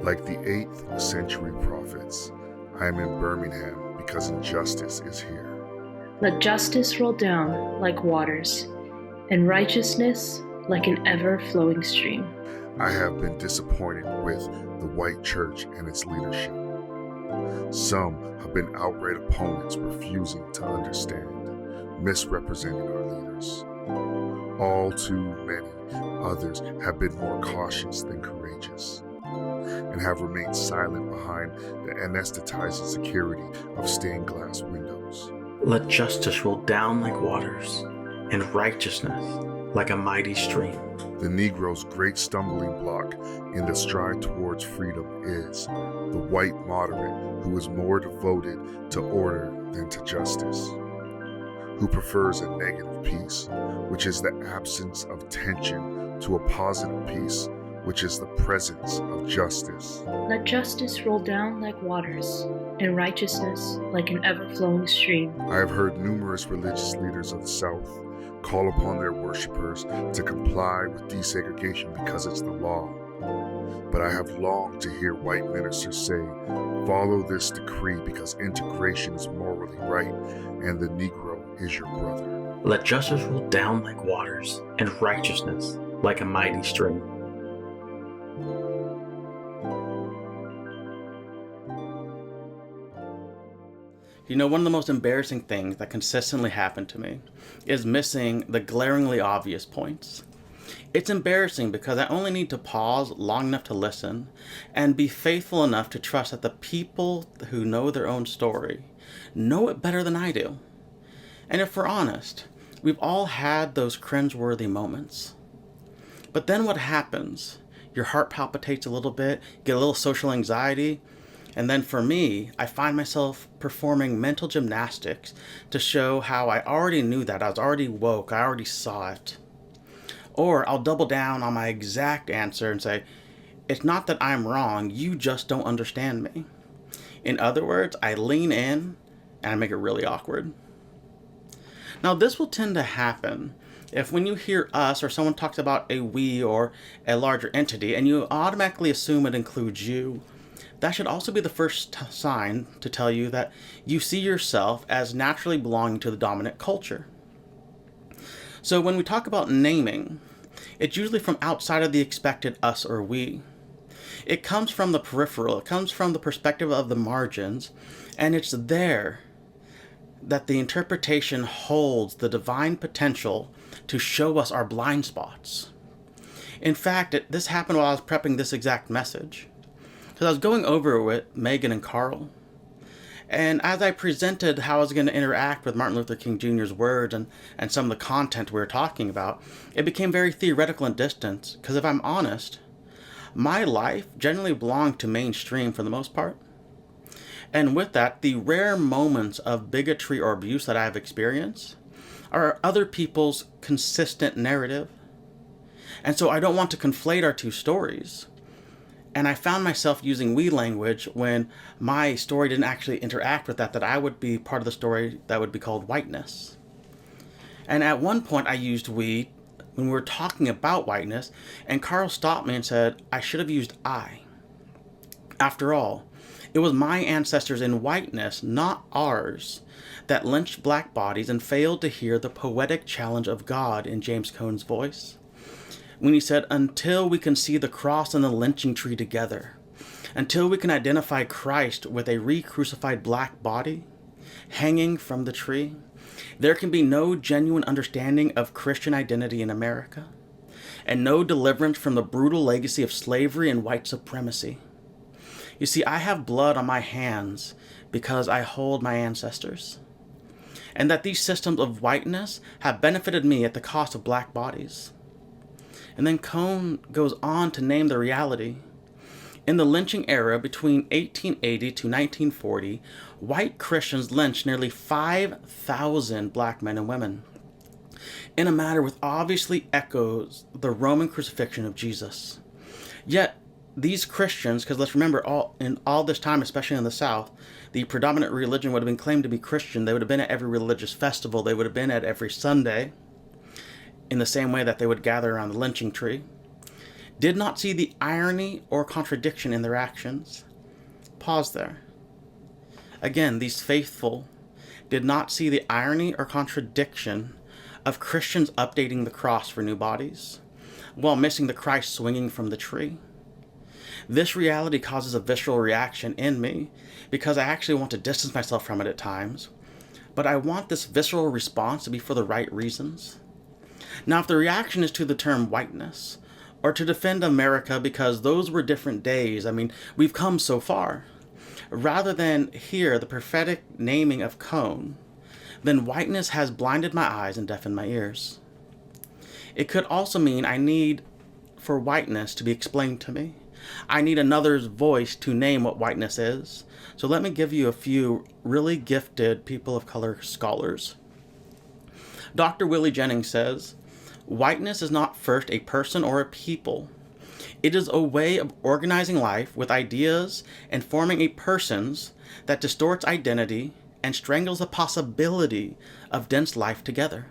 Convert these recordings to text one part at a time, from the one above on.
Like the 8th century prophets, I am in Birmingham because injustice is here. Let justice roll down like waters, and righteousness like an ever-flowing stream. I have been disappointed with the white church and its leadership. Some have been outright opponents refusing to understand, misrepresenting our leaders. All too many others have been more cautious than courageous, and have remained silent behind the anesthetizing security of stained glass windows. Let justice roll down like waters, and righteousness like a mighty stream. The Negro's great stumbling block in the stride towards freedom is the white moderate who is more devoted to order than to justice, who prefers a negative peace, which is the absence of tension, to a positive peace, which is the presence of justice. Let justice roll down like waters, and righteousness like an ever-flowing stream. I have heard numerous religious leaders of the South call upon their worshipers to comply with desegregation because it's the law. But I have longed to hear white ministers say, follow this decree because integration is morally right and the Negro is your brother. Let justice roll down like waters, and righteousness like a mighty stream. You know, one of the most embarrassing things that consistently happen to me is missing the glaringly obvious points. It's embarrassing because I only need to pause long enough to listen and be faithful enough to trust that the people who know their own story know it better than I do. And if we're honest, we've all had those cringeworthy moments. But then what happens? Your heart palpitates a little bit, get a little social anxiety, and then for me, I find myself performing mental gymnastics to show how I already knew that. I was already woke. I already saw it. Or I'll double down on my exact answer and say, it's not that I'm wrong. You just don't understand me. In other words, I lean in and I make it really awkward. Now, this will tend to happen if when you hear us or someone talks about a we or a larger entity and you automatically assume it includes you. That should also be the first sign to tell you that you see yourself as naturally belonging to the dominant culture. So when we talk about naming, it's usually from outside of the expected us or we. It comes from the peripheral, it comes from the perspective of the margins, and it's there that the interpretation holds the divine potential to show us our blind spots. In fact, this happened while I was prepping this exact message. Because I was going over it with Megan and Carl. And as I presented how I was going to interact with Martin Luther King Jr.'s words and some of the content we were talking about, it became very theoretical and distant. Because if I'm honest, my life generally belonged to mainstream for the most part. And with that, the rare moments of bigotry or abuse that I have experienced are other people's consistent narrative. And so I don't want to conflate our two stories. And I found myself using we language when my story didn't actually interact with that I would be part of the story that would be called whiteness. And at one point I used we when we were talking about whiteness, and Carl stopped me and said, I should have used I. After all, it was my ancestors in whiteness, not ours, that lynched black bodies and failed to hear the poetic challenge of God in James Cone's voice. When he said, until we can see the cross and the lynching tree together, until we can identify Christ with a re-crucified black body hanging from the tree, there can be no genuine understanding of Christian identity in America, and no deliverance from the brutal legacy of slavery and white supremacy. You see, I have blood on my hands because I hold my ancestors, and that these systems of whiteness have benefited me at the cost of black bodies. And then Cone goes on to name the reality. In the lynching era between 1880 to 1940, white Christians lynched nearly 5,000 black men and women, in a manner which obviously echoes the Roman crucifixion of Jesus. Yet, these Christians, because let's remember, in all this time, especially in the South, the predominant religion would have been claimed to be Christian. They would have been at every religious festival. They would have been at every Sunday, in the same way that they would gather around the lynching tree. did not see the irony or contradiction in their actions. Pause there. Again, these faithful did not see the irony or contradiction of Christians updating the cross for new bodies, while missing the Christ swinging from the tree. This reality causes a visceral reaction in me because I actually want to distance myself from it at times, but I want this visceral response to be for the right reasons. Now, if the reaction is to the term whiteness, or to defend America because those were different days, we've come so far, rather than hear the prophetic naming of Cone, then whiteness has blinded my eyes and deafened my ears. It could also mean I need for whiteness to be explained to me. I need another's voice to name what whiteness is. So let me give you a few really gifted people of color scholars. Dr. Willie Jennings says, whiteness is not first a person or a people. It is a way of organizing life with ideas and forming a person's that distorts identity and strangles the possibility of dense life together.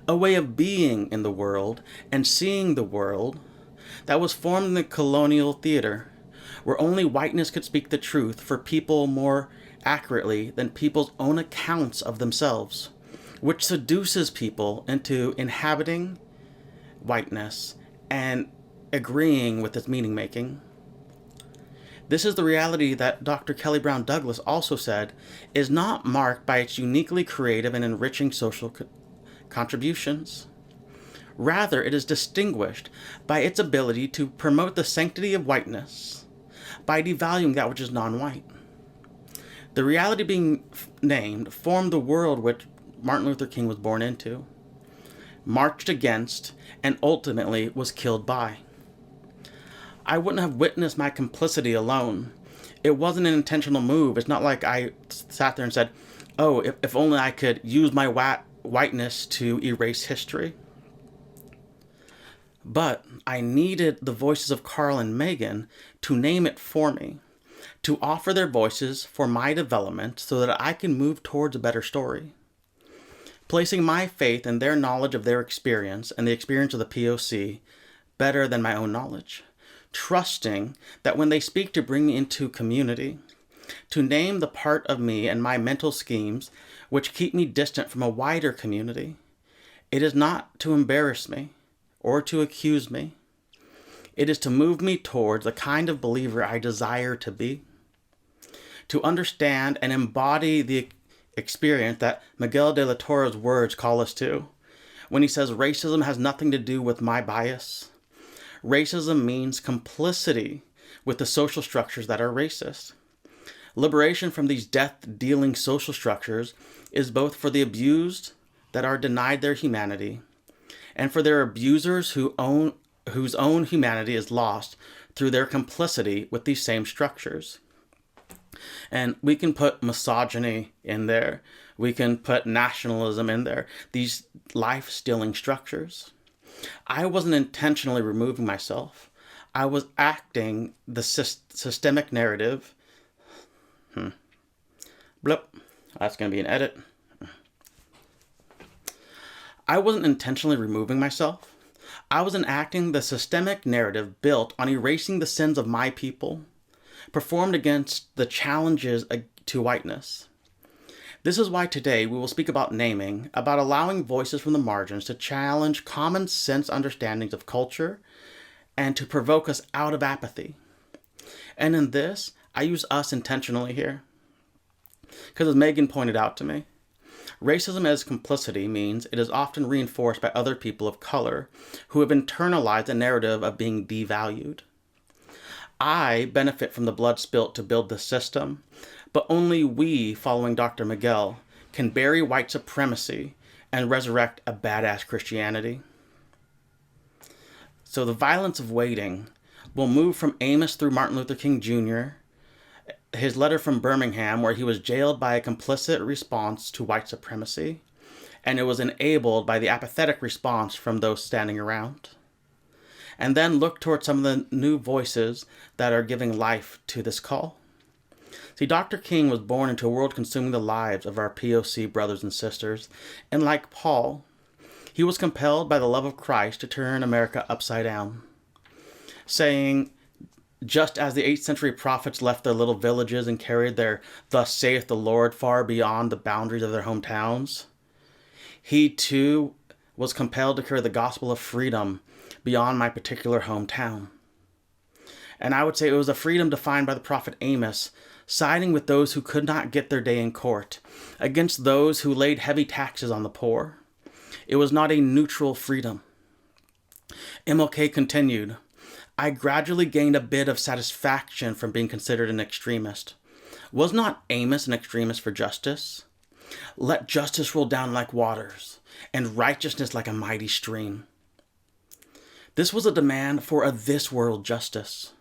A way of being in the world and seeing the world that was formed in the colonial theater, where only whiteness could speak the truth for people more accurately than people's own accounts of themselves, which seduces people into inhabiting whiteness and agreeing with its meaning making. This is the reality that Dr. Kelly Brown Douglas also said is not marked by its uniquely creative and enriching social contributions. Rather, it is distinguished by its ability to promote the sanctity of whiteness by devaluing that which is non-white. The reality being named formed the world which Martin Luther King was born into, marched against, and ultimately was killed by. I wouldn't have witnessed my complicity alone. It wasn't an intentional move. It's not like I sat there and said, oh, if only I could use my whiteness to erase history. But I needed the voices of Carl and Megan to name it for me, to offer their voices for my development so that I can move towards a better story. Placing my faith in their knowledge of their experience and the experience of the POC better than my own knowledge. Trusting that when they speak to bring me into community, to name the part of me and my mental schemes which keep me distant from a wider community, it is not to embarrass me or to accuse me. It is to move me towards the kind of believer I desire to be, to understand and embody the experience that Miguel de la Torre's words call us to when he says racism has nothing to do with my bias. Racism means complicity with the social structures that are racist. Liberation from these death-dealing social structures is both for the abused that are denied their humanity and for their abusers whose own humanity is lost through their complicity with these same structures. And we can put misogyny in there. We can put nationalism in there. These life-stealing structures. I wasn't intentionally removing myself. I was acting the systemic narrative. Blip. That's going to be an edit. I wasn't intentionally removing myself. I was enacting the systemic narrative built on erasing the sins of my people, performed against the challenges to whiteness. This is why today we will speak about naming, about allowing voices from the margins to challenge common sense understandings of culture and to provoke us out of apathy. And in this, I use us intentionally here. Because as Megan pointed out to me, racism as complicity means it is often reinforced by other people of color who have internalized the narrative of being devalued. I benefit from the blood spilt to build this system, but only we, following Dr. Miguel, can bury white supremacy and resurrect a badass Christianity. So the violence of waiting will move from Amos through Martin Luther King Jr., his letter from Birmingham, where he was jailed by a complicit response to white supremacy, and it was enabled by the apathetic response from those standing around. And then look towards some of the new voices that are giving life to this call. See, Dr. King was born into a world consuming the lives of our POC brothers and sisters, and like Paul, he was compelled by the love of Christ to turn America upside down. saying, just as the 8th century prophets left their little villages and carried their "Thus saith the Lord" far beyond the boundaries of their hometowns, he too was compelled to carry the gospel of freedom beyond my particular hometown. And I would say it was a freedom defined by the prophet Amos, siding with those who could not get their day in court, against those who laid heavy taxes on the poor. It was not a neutral freedom. MLK continued, I gradually gained a bit of satisfaction from being considered an extremist. Was not Amos an extremist for justice? Let justice roll down like waters, and righteousness like a mighty stream. This was a demand for a this-world justice.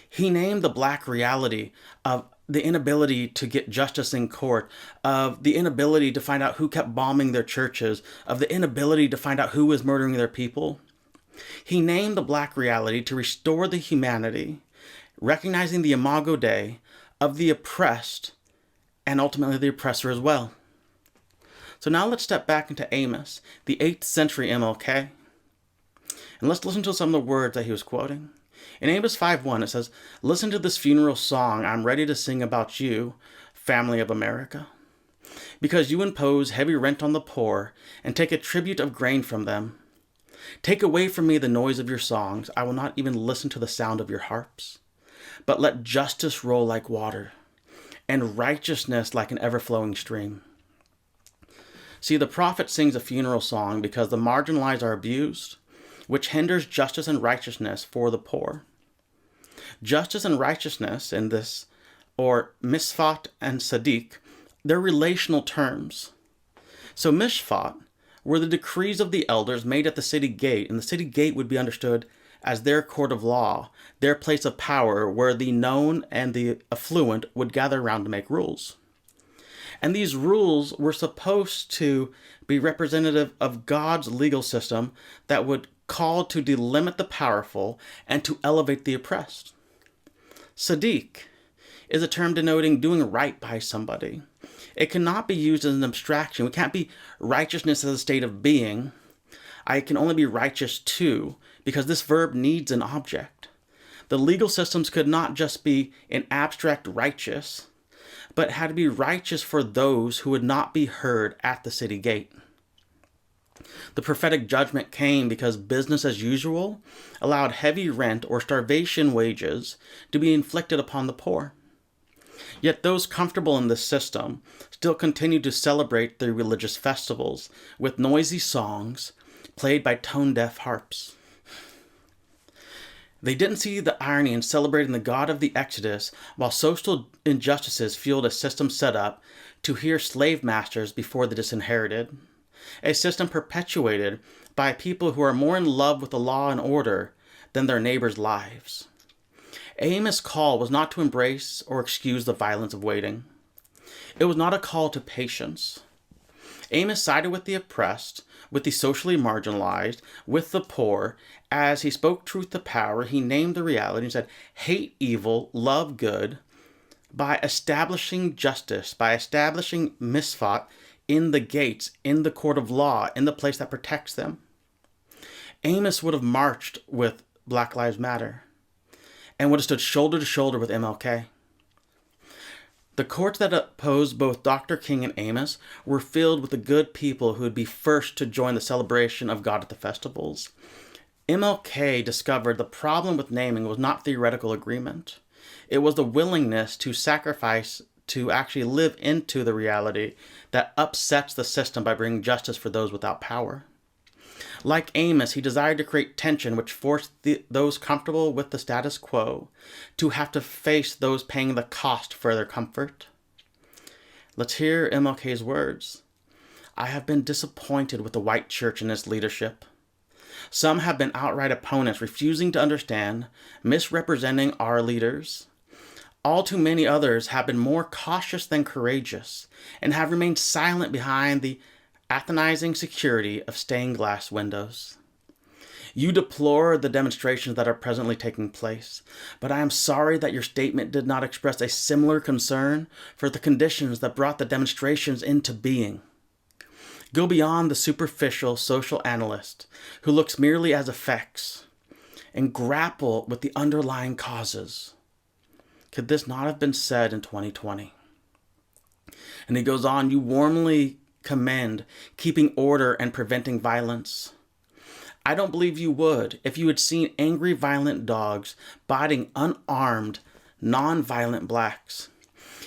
He named the black reality of the inability to get justice in court, of the inability to find out who kept bombing their churches, of the inability to find out who was murdering their people. He named the black reality to restore the humanity, recognizing the imago Dei of the oppressed and ultimately the oppressor as well. So now let's step back into Amos, the 8th century MLK, and let's listen to some of the words that he was quoting. In Amos 5:1, it says, listen to this funeral song I'm ready to sing about you, family of America. Because you impose heavy rent on the poor and take a tribute of grain from them. Take away from me the noise of your songs. I will not even listen to the sound of your harps. But let justice roll like water and righteousness like an ever-flowing stream. See, the prophet sings a funeral song because the marginalized are abused, which hinders justice and righteousness for the poor. Justice and righteousness in this, or mishpat and sadiq, they're relational terms. So mishpat were the decrees of the elders made at the city gate, and the city gate would be understood as their court of law, their place of power where the known and the affluent would gather around to make rules. And these rules were supposed to be representative of God's legal system that would call to delimit the powerful and to elevate the oppressed. Sadiq is a term denoting doing right by somebody. It cannot be used as an abstraction. We can't be righteousness as a state of being. I can only be righteous too, because this verb needs an object. The legal systems could not just be an abstract righteous, but had to be righteous for those who would not be heard at the city gate. The prophetic judgment came because business as usual allowed heavy rent or starvation wages to be inflicted upon the poor. Yet those comfortable in this system still continued to celebrate their religious festivals with noisy songs played by tone-deaf harps. They didn't see the irony in celebrating the God of the Exodus while social injustices fueled a system set up to hear slave masters before the disinherited. A system perpetuated by people who are more in love with the law and order than their neighbors' lives. Amos' call was not to embrace or excuse the violence of waiting. It was not a call to patience. Amos sided with the oppressed, with the socially marginalized, with the poor. As he spoke truth to power, he named the reality and said, hate evil, love good, by establishing justice, by establishing mishpat in the gates, in the court of law, in the place that protects them. Amos would have marched with Black Lives Matter and would have stood shoulder to shoulder with MLK. The courts that opposed both Dr. King and Amos were filled with the good people who would be first to join the celebration of God at the festivals. MLK discovered the problem with naming was not theoretical agreement. It was the willingness to sacrifice to actually live into the reality that upsets the system by bringing justice for those without power. Like Amos, he desired to create tension which forced those comfortable with the status quo to have to face those paying the cost for their comfort. Let's hear MLK's words. I have been disappointed with the white church and its leadership. Some have been outright opponents, refusing to understand, misrepresenting our leaders. All too many others have been more cautious than courageous and have remained silent behind the agonizing security of stained glass windows. You deplore the demonstrations that are presently taking place, but I am sorry that your statement did not express a similar concern for the conditions that brought the demonstrations into being. Go beyond the superficial social analyst who looks merely as effects and grapple with the underlying causes. Could this not have been said in 2020? And he goes on, you warmly commend keeping order and preventing violence. I don't believe you would if you had seen angry, violent dogs biting unarmed, non-violent blacks.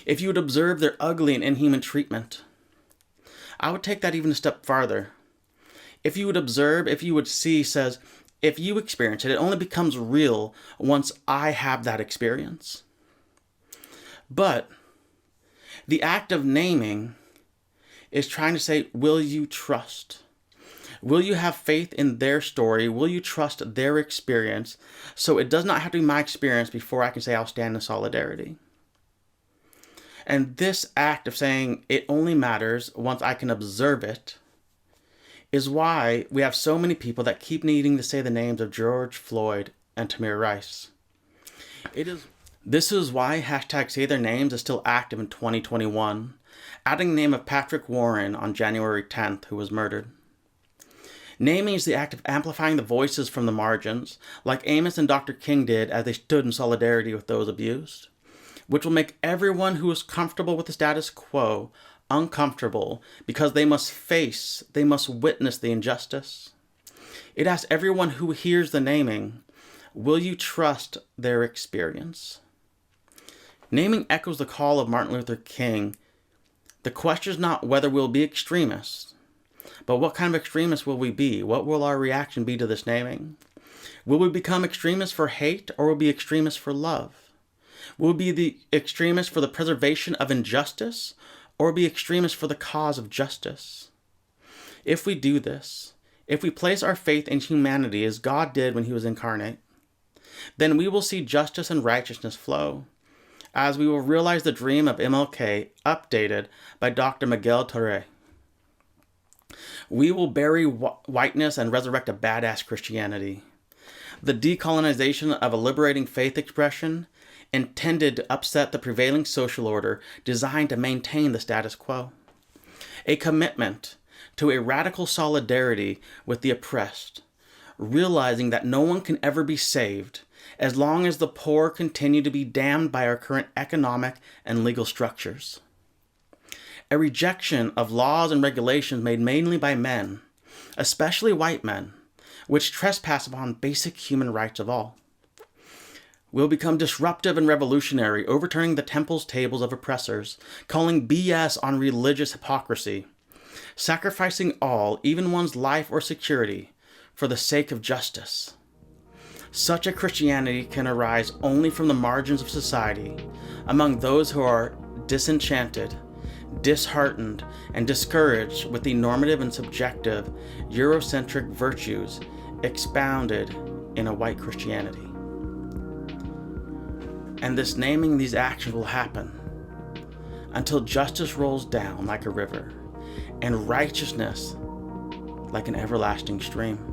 If you would observe their ugly and inhuman treatment. I would take that even a step farther. If you would observe, if you would see, says, if you experience it, it only becomes real once I have that experience. But the act of naming is trying to say, will you trust? Will you have faith in their story? Will you trust their experience? So it does not have to be my experience before I can say I'll stand in solidarity. And this act of saying it only matters once I can observe it is why we have so many people that keep needing to say the names of George Floyd and Tamir Rice. This is why hashtag say their names is still active in 2021, adding the name of Patrick Warren on January 10th, who was murdered. Naming is the act of amplifying the voices from the margins, like Amos and Dr. King did as they stood in solidarity with those abused, which will make everyone who is comfortable with the status quo uncomfortable because they must witness the injustice. It asks everyone who hears the naming, will you trust their experience? Naming echoes the call of Martin Luther King. The question is not whether we'll be extremists, but what kind of extremists will we be? What will our reaction be to this naming? Will we become extremists for hate, or will we be extremists for love? Will we be the extremists for the preservation of injustice, or be extremists for the cause of justice? If we do this, if we place our faith in humanity as God did when he was incarnate, then we will see justice and righteousness flow, as we will realize the dream of MLK updated by Dr. Miguel Torre. We will bury whiteness and resurrect a badass Christianity. The decolonization of a liberating faith expression intended to upset the prevailing social order designed to maintain the status quo. A commitment to a radical solidarity with the oppressed, realizing that no one can ever be saved as long as the poor continue to be damned by our current economic and legal structures. A rejection of laws and regulations made mainly by men, especially white men, which trespass upon basic human rights of all. Will become disruptive and revolutionary, overturning the temple's tables of oppressors, calling BS on religious hypocrisy, sacrificing all, even one's life or security, for the sake of justice. Such a Christianity can arise only from the margins of society, among those who are disenchanted, disheartened, and discouraged with the normative and subjective Eurocentric virtues expounded in a white Christianity. And this naming, these actions will happen until justice rolls down like a river and righteousness like an everlasting stream.